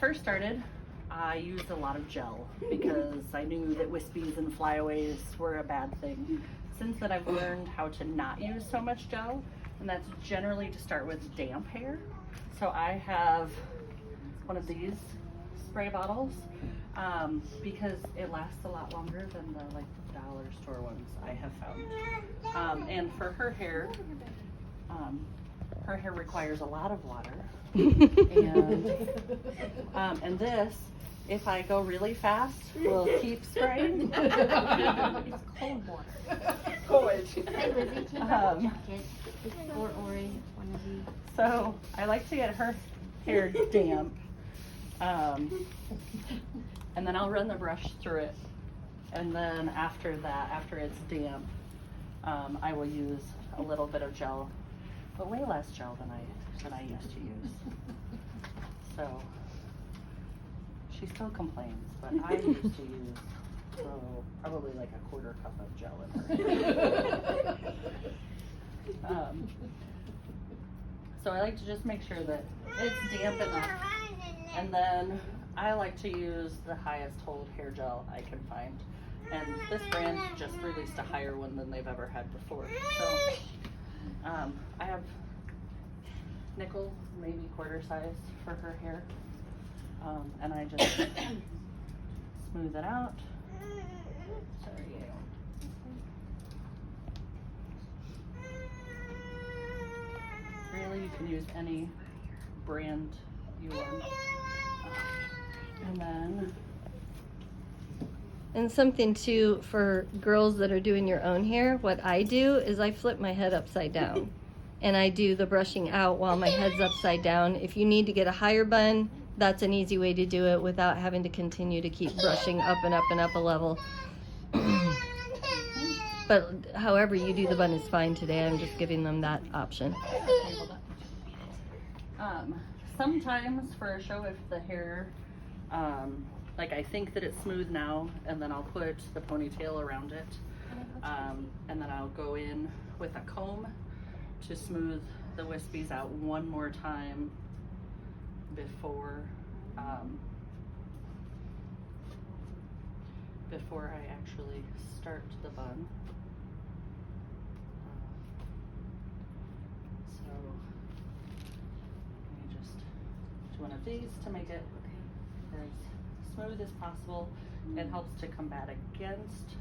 First started, I used a lot of gel because I knew that wispies and flyaways were a bad thing. Since then, I've learned how to not use so much gel, and that's generally to start with damp hair. So I have one of these spray bottles because it lasts a lot longer than the dollar store ones I have found. And for her hair requires a lot of water. And this, if I go really fast, will keep spraying. It's cold water. Cold. Hey Lizzie, can you grab a jacket? Or Ori, one of you. So I like to get her hair damp. And then I'll run the brush through it. And then after that, after it's damp, I will use a little bit of gel, but way less gel than I used to use. So she still complains, but I used to use probably like a quarter cup of gel in her hair. So I like to just make sure that it's damp enough, and then I like to use the highest hold hair gel I can find. And this brand just released a higher one than they've ever had before. So I have nickel, maybe quarter size for her hair. And I just smooth it out. Sorry. Really, you can use any brand you want. And then And something too for girls that are doing your own hair, what I do is I flip my head upside down and I do the brushing out while my head's upside down. If you need to get a higher bun, that's an easy way to do it without having to continue to keep brushing up and up and up a level. But however you do the bun is fine today. I'm just giving them that option. Sometimes for a show, if the hair, like I think that it's smooth now, and then I'll put the ponytail around it, and then I'll go in with a comb to smooth the wispies out one more time before I actually start the bun. So let me just do one of these to make it as smooth as possible. It helps to combat against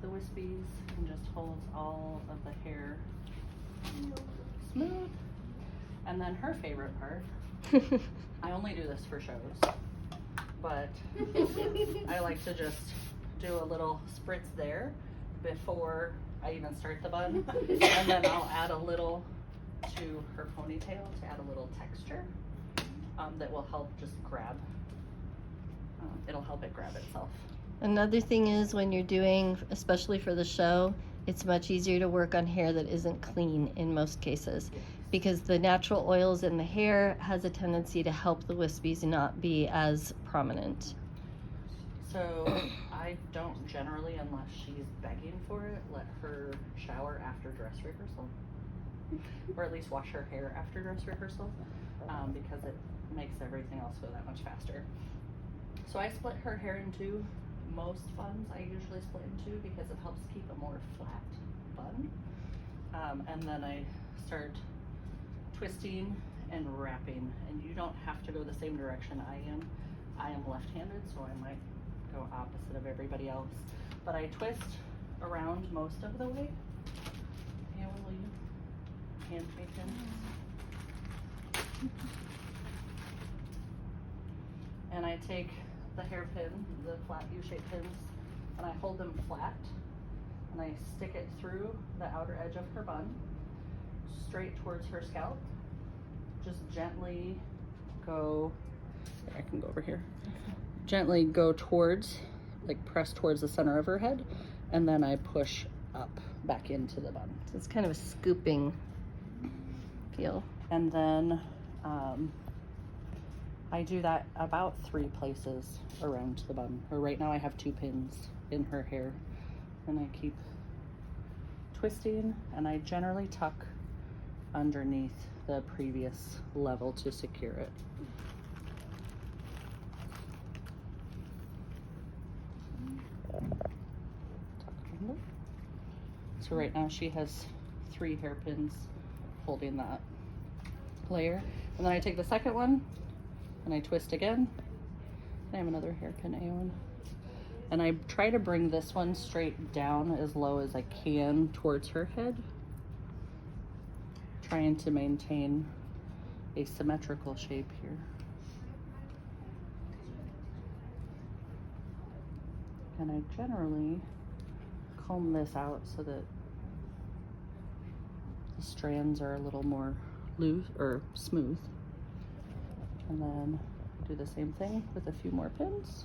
the wispies and just holds all of the hair smooth. And then her favorite part, I only do this for shows, but I like to just do a little spritz there before I even start the bun, and then I'll add a little to her ponytail to add a little texture that will help just grab, it'll help it grab itself. Another thing is when you're doing, especially for the show, it's much easier to work on hair that isn't clean in most cases, because the natural oils in the hair has a tendency to help the wispies not be as prominent. So I don't generally, unless she's begging for it, let her shower after dress rehearsal, or at least wash her hair after dress rehearsal, because it makes everything else go that much faster. So I split her hair in two. Most buns I usually split in two because it helps keep a more flat bun. And then I start twisting and wrapping, and you don't have to go the same direction I am. I am left-handed, so I might go opposite of everybody else. But I twist around most of the way. Yeah, will you hand me pins? And I take the hairpin, the flat U-shaped pins, and I hold them flat, and I stick it through the outer edge of her bun, straight towards her scalp. Just gently go, I can go over here, gently go towards, like press towards the center of her head, and then I push up back into the bun. So it's kind of a scooping feel. And then I do that about 3 places around the bun. Or right now I have 2 pins in her hair, and I keep twisting, and I generally tuck underneath the previous level to secure it. So right now she has 3 hairpins holding that layer. And then I take the second one and I twist again. I have another hairpin A1. And I try to bring this one straight down as low as I can towards her head. Trying to maintain a symmetrical shape here. And I generally comb this out so that the strands are a little more loose or smooth. And then do the same thing with a few more pins.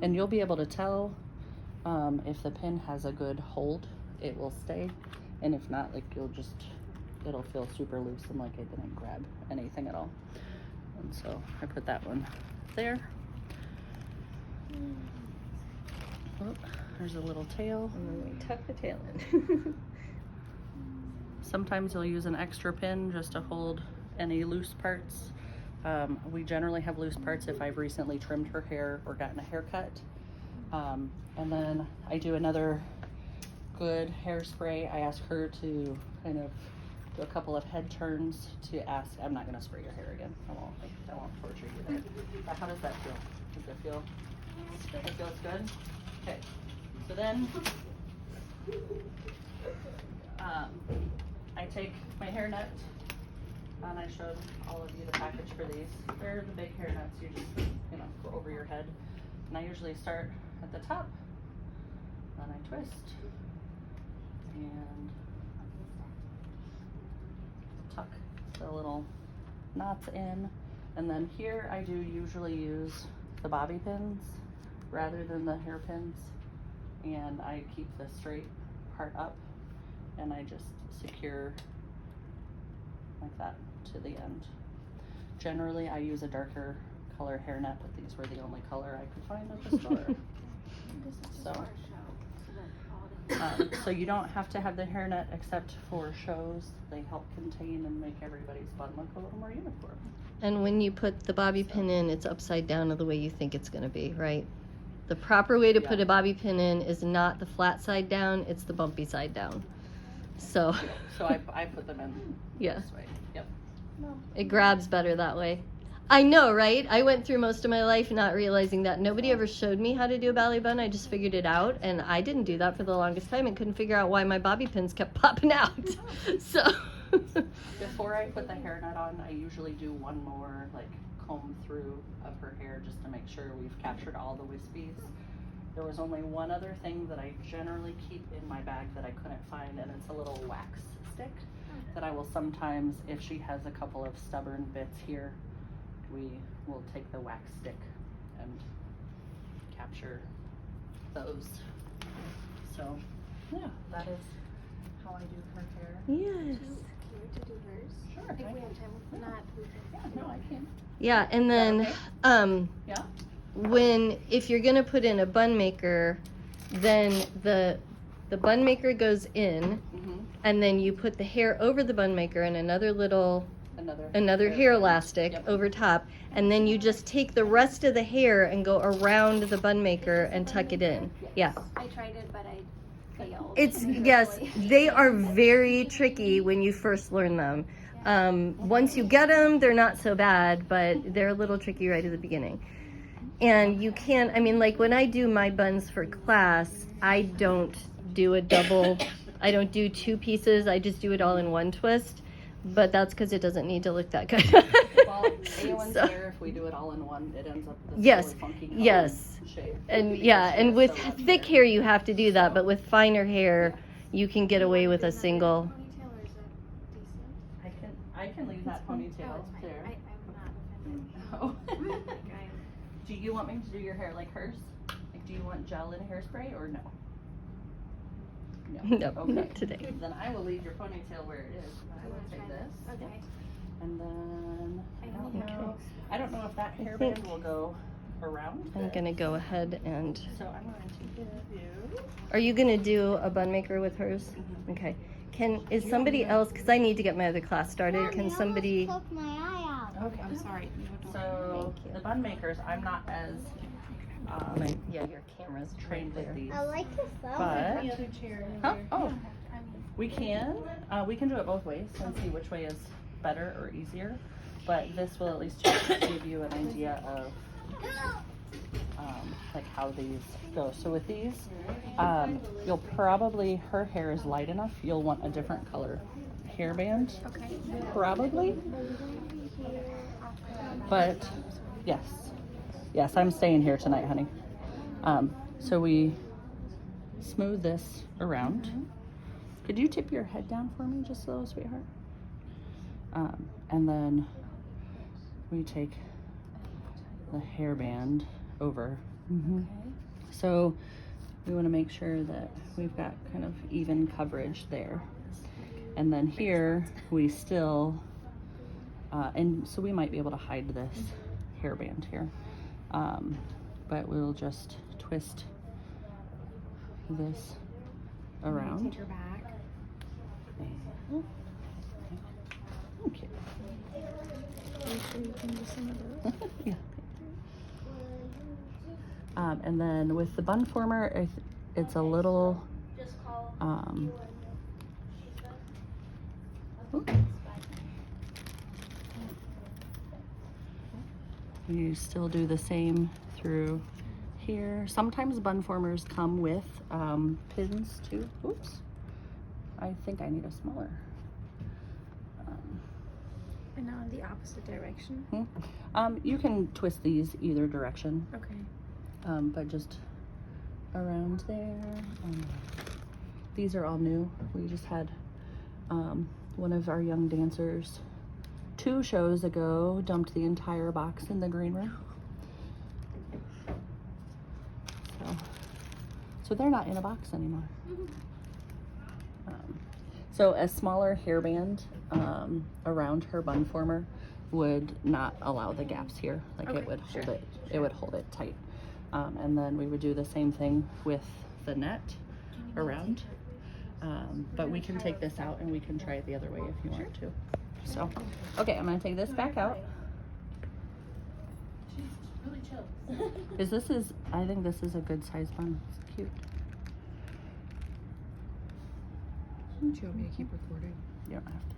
And you'll be able to tell if the pin has a good hold, it will stay. And if not, like it'll feel super loose and like it didn't grab anything at all. And so I put that one there. Oh, there's a little tail. And then we tuck the tail in. Sometimes you'll use an extra pin just to hold any loose parts. We generally have loose parts if I've recently trimmed her hair or gotten a haircut. And then I do another good hairspray. I ask her to kind of do a couple of head turns to ask. I'm not going to spray your hair again. I won't torture you there. But how does that feel? Does it feel? It feels good. Okay. So then I take my hair net, and I showed all of you the package for these. They're the big hair nets you just go over your head. And I usually start at the top, then I twist and tuck the little knots in. And then here I do usually use the bobby pins rather than the hairpins. And I keep the straight part up and I just secure like that to the end. Generally I use a darker color hairnet, but these were the only color I could find at the store. So you don't have to have the hairnet except for shows. They help contain and make everybody's bun look a little more uniform. And when you put the bobby pin in, it's upside down of the way you think it's going to be, right? The proper way to put a bobby pin in is not the flat side down, it's the bumpy side down. So I put them in this way. Yep. It grabs better that way. I know, right? I went through most of my life not realizing that. Nobody ever showed me how to do a ballet bun. I just figured it out, and I didn't do that for the longest time and couldn't figure out why my bobby pins kept popping out. So before I put the hairnet on, I usually do one more like comb through of her hair just to make sure we've captured all the wispies. There was only one other thing that I generally keep in my bag that I couldn't find, and it's a little wax stick that I will sometimes, if she has a couple of stubborn bits here, we will take the wax stick and capture those. So yeah, that is how I do her hair. yes. To do hers. Sure. If we have time, if not, we can. Yeah, no, I can. Yeah, and then Yeah. if you're gonna put in a bun maker, then the bun maker goes in, and then you put the hair over the bun maker and another hair elastic over top, and then you just take the rest of the hair and go around the bun maker and tuck it in. Yeah. I tried it, but I failed. It's yes, they are very tricky when you first learn them. Once you get them, they're not so bad, but they're a little tricky right at the beginning. And you can't, I mean, like when I do my buns for class, I don't do a double, I don't do 2 pieces, I just do it all in one twist. But that's because it doesn't need to look that good. Well, A1's hair, if we do it all in one, it ends up this yes, really funky yes. shape. And yeah, and with thick hair you have to do that, but with finer hair you can get away with a single. Ponytail, or is it decent? I can leave that ponytail Oh, it's fine. there. I'm not offended. Oh. Like, Do you want me to do your hair like hers? Like, do you want gel and hairspray or no? No, Okay. not today. Then I will leave your ponytail where it is. I will take this. Okay. And then Okay. I don't know if that hairband will go around. I'm gonna go ahead and. So I'm going to give you. Are you gonna do a bun maker with hers? Okay. Is somebody else? Because I need to get my other class started. Can somebody? Poke my eye out. Okay, I'm sorry. So Thank you. the bun makers, I'm not as Yeah, your camera's trained with these. I like the But flower. huh? Oh, we can do it both ways and see which way is better or easier. But this will at least just give you an idea of like how these go. So with these, you'll probably, her hair is light enough, you'll want a different color hairband. Okay. Probably. But yes, I'm staying here tonight, honey. So we smooth this around. Could you tip your head down for me just a little, sweetheart? And then we take the hairband over. So we want to make sure that we've got kind of even coverage there. And then here we still, and so we might be able to hide this hairband here. But we'll just twist this around. Take her back. Okay. Make sure you can do some of those. Yeah. And then with the bun former, it's a little, you still do the same through here. Sometimes bun formers come with pins too. Oops. I think I need a smaller. And now in the opposite direction. You can twist these either direction, Okay. but just around there. These are all new. We just had one of our young dancers 2 shows ago dumped the entire box in the green room. So they're not in a box anymore. So a smaller hairband around her bun former would not allow the gaps here. Like it would hold it. It would hold it tight. And then we would do the same thing with the net around. But we can take this out and we can try it the other way if you want to. So, okay, I'm gonna take this back out. She's really chill. I think this is a good size bun. It's cute. Do you want me to keep recording? You don't have to.